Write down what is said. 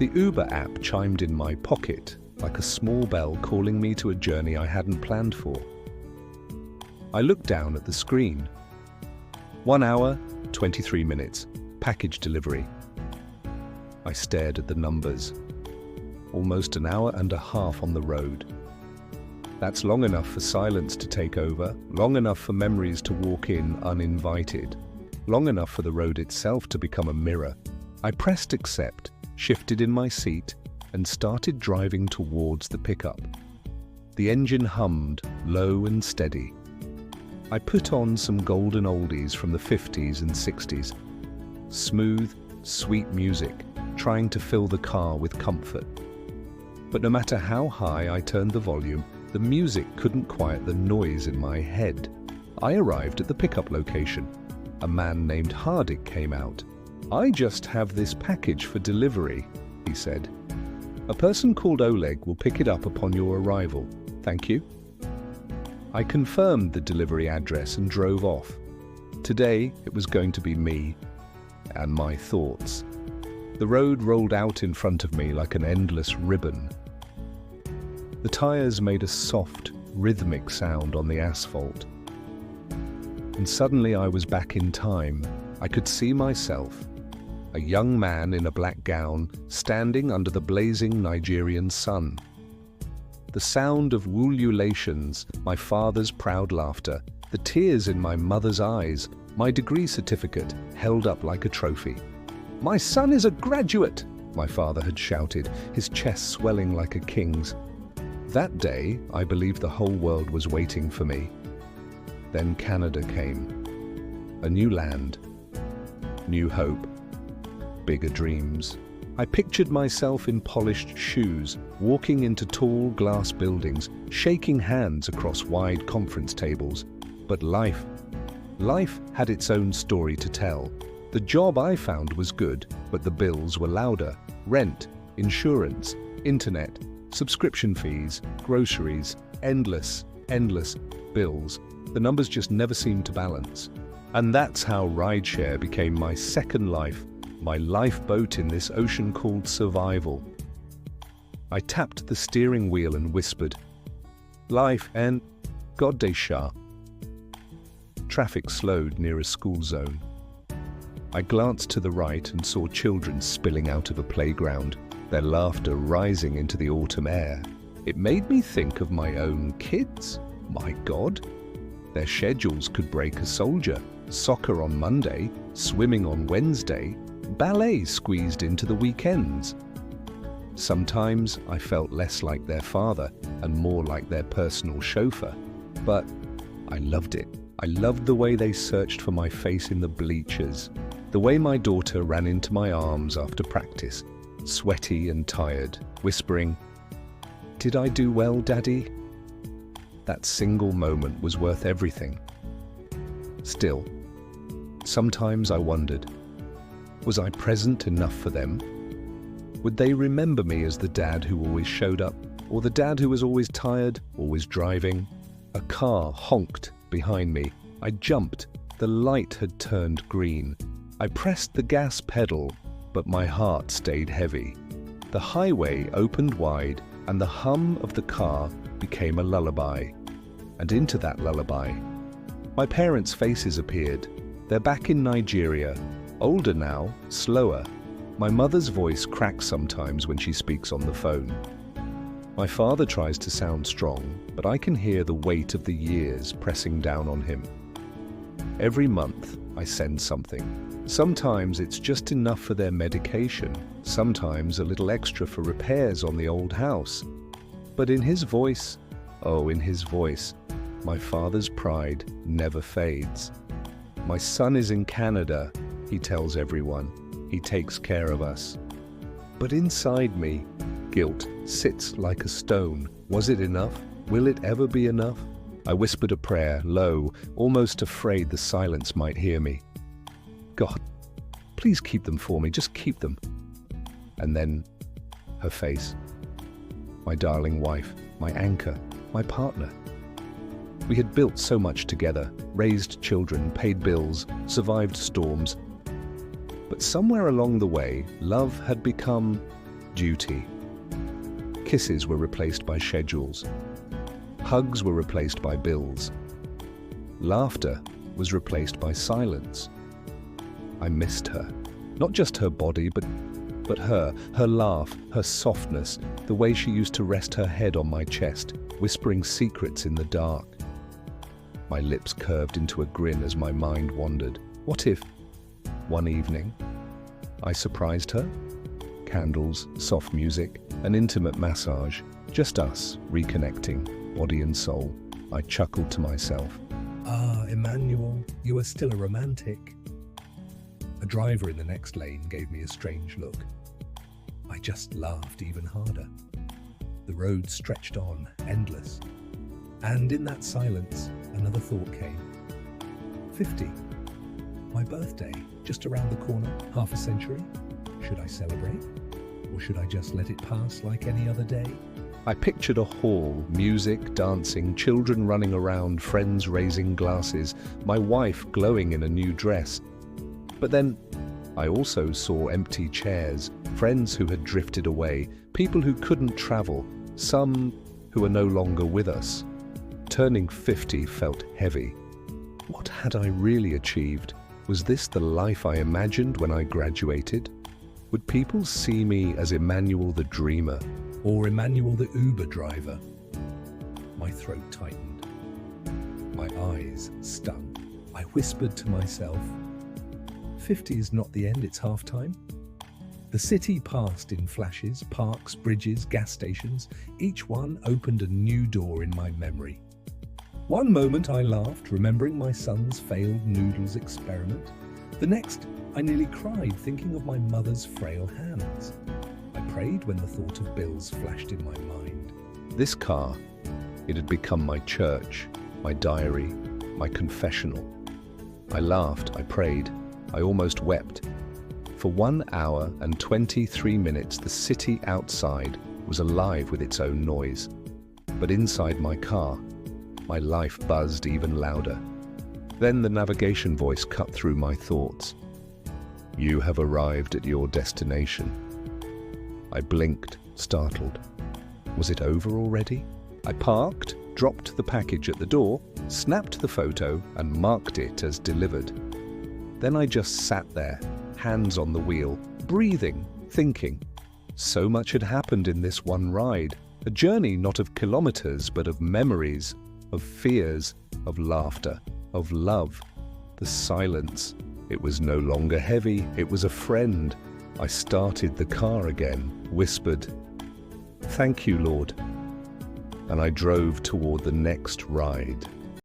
The Uber app chimed in my pocket like a small bell calling me to a journey I hadn't planned for. I looked down at the screen. 1 hour, 23 minutes, package delivery. I stared at the numbers. Almost an hour and a half on the road. That's long enough for silence to take over, long enough for memories to walk in uninvited, long enough for the road itself to become a mirror. I pressed accept, shifted in my seat, and started driving towards the pickup. The engine hummed, low and steady. I put on some golden oldies from the 50s and 60s. Smooth, sweet music, trying to fill the car with comfort. But no matter how high I turned the volume, the music couldn't quiet the noise in my head. I arrived at the pickup location. A man named Hardik came out. "I just have this package for delivery," he said. "A person called Oleg will pick it up upon your arrival. Thank you." I confirmed the delivery address and drove off. Today, it was going to be me and my thoughts. The road rolled out in front of me like an endless ribbon. The tires made a soft, rhythmic sound on the asphalt. And suddenly I was back in time. I could see myself, a young man in a black gown, standing under the blazing Nigerian sun. The sound of ululations, my father's proud laughter, the tears in my mother's eyes, my degree certificate held up like a trophy. "My son is a graduate!" my father had shouted, his chest swelling like a king's. That day, I believed the whole world was waiting for me. Then Canada came. A new land, new hope, bigger dreams. I pictured myself in polished shoes, walking into tall glass buildings, shaking hands across wide conference tables. But life had its own story to tell. The job I found was good, but the bills were louder. Rent, insurance, internet, subscription fees, groceries, endless bills. The numbers just never seemed to balance. And that's how rideshare became my second life, my lifeboat in this ocean called survival. I tapped the steering wheel and whispered, "Life and God day Shah." Traffic slowed near a school zone. I glanced to the right and saw children spilling out of a playground, their laughter rising into the autumn air. It made me think of my own kids. My God, their schedules could break a soldier. Soccer on Monday, swimming on Wednesday, ballet squeezed into the weekends. Sometimes I felt less like their father and more like their personal chauffeur. But I loved it. I loved the way they searched for my face in the bleachers, the way my daughter ran into my arms after practice, sweaty and tired, whispering, "Did I do well, Daddy?" That single moment was worth everything. Still, sometimes I wondered, was I present enough for them? Would they remember me as the dad who always showed up, or the dad who was always tired, always driving? A car honked behind me. I jumped. The light had turned green. I pressed the gas pedal, but my heart stayed heavy. The highway opened wide, and the hum of the car became a lullaby. And into that lullaby, my parents' faces appeared. They're back in Nigeria, older now, slower. My mother's voice cracks sometimes when she speaks on the phone. My father tries to sound strong, but I can hear the weight of the years pressing down on him. Every month, I send something. Sometimes it's just enough for their medication, sometimes a little extra for repairs on the old house. But in his voice, my father's pride never fades. My son is in Canada, he tells everyone. He takes care of us. But inside me, guilt sits like a stone. Was it enough? Will it ever be enough? I whispered a prayer, low, almost afraid the silence might hear me. God, please keep them for me, just keep them. And then, her face. My darling wife, my anchor, my partner. We had built so much together, raised children, paid bills, survived storms. But somewhere along the way, love had become duty. Kisses were replaced by schedules. Hugs were replaced by bills. Laughter was replaced by silence. I missed her. Not just her body, but her laugh, her softness, the way she used to rest her head on my chest, whispering secrets in the dark. My lips curved into a grin as my mind wandered. What if, one evening, I surprised her? Candles, soft music, an intimate massage, just us reconnecting, body and soul. I chuckled to myself. Ah, Emmanuel, you are still a romantic. A driver in the next lane gave me a strange look. I just laughed even harder. The road stretched on, endless. And in that silence, another thought came. 50. My birthday, just around the corner, half a century. Should I celebrate? Or should I just let it pass like any other day? I pictured a hall, music, dancing, children running around, friends raising glasses, my wife glowing in a new dress. But then I also saw empty chairs, friends who had drifted away, people who couldn't travel, some who are no longer with us. Turning 50 felt heavy. What had I really achieved? Was this the life I imagined when I graduated? Would people see me as Emmanuel the dreamer? Or Emmanuel the Uber driver? My throat tightened. My eyes stung. I whispered to myself, 50 is not the end, it's half-time. The city passed in flashes, parks, bridges, gas stations. Each one opened a new door in my memory. One moment I laughed, remembering my son's failed noodles experiment. The next, I nearly cried, thinking of my mother's frail hands. I prayed when the thought of bills flashed in my mind. This car, it had become my church, my diary, my confessional. I laughed, I prayed, I almost wept. For 1 hour and 23 minutes, the city outside was alive with its own noise. But inside my car, my life buzzed even louder. Then the navigation voice cut through my thoughts. You have arrived at your destination. I blinked, startled. Was it over already? I parked, dropped the package at the door, snapped the photo, and marked it as delivered. Then I just sat there, hands on the wheel, breathing, thinking. So much had happened in this one ride. A journey not of kilometers, but of memories, of fears, of laughter, of love. The silence. It was no longer heavy, it was a friend. I started the car again, whispered, "Thank you, Lord." And I drove toward the next ride.